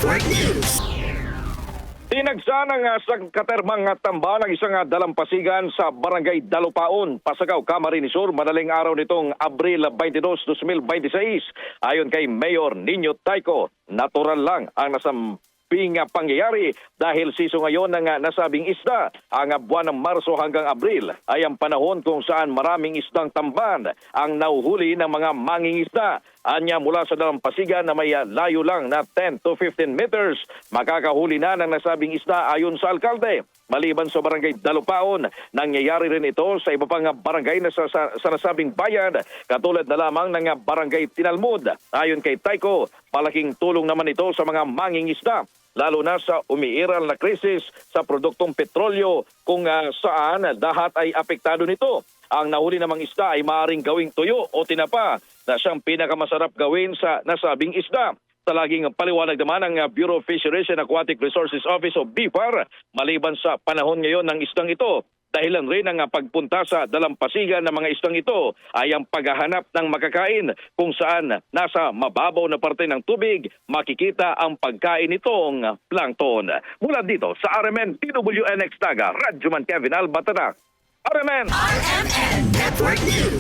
Network News. Tinagsa ng katermang tamba ng isang dalampasigan sa Barangay Dalupaon, Pasagaw, Camarines Sur, madaling araw nitong Abril 22, 2026. Ayon kay Mayor Nino Tayco, natural lang ang pangyayari dahil siso ngayon ng nasabing isda. Ang buwan ng Marso hanggang Abril ay ang panahon kung saan maraming isdang tamban ang nauhuli ng mga mangingisda. Anya mula sa dalampasigan na may layo lang na 10 to 15 meters, makakahuli na ng nasabing isda ayon sa alkalde. Maliban sa Barangay Dalupaon, nangyayari rin ito sa iba pang barangay na sa nasabing bayan, katulad na lamang ng Barangay Tinalmud. Ayon kay Tayco, malaking tulong naman ito sa mga mangingisda, lalo na sa umiiral na krisis sa produktong petrolyo kung saan lahat ay apektado nito. Ang nahuli namang isda ay maaaring gawing tuyo o tinapa na siyang pinakamasarap gawin sa nasabing isda. Sa laging paliwanag naman ng Bureau of Fisheries and Aquatic Resources Office o BIFAR, maliban sa panahon ngayon ng isdang ito, dahilan rin ang pagpunta sa dalampasigan ng mga isdang ito ay ang paghahanap ng makakain kung saan nasa mababaw na parte ng tubig makikita ang pagkain nitong plankton. Mula dito sa RMN TWNX Taga, Radyo Man Kevin Albatanak. RMN RMN Network News.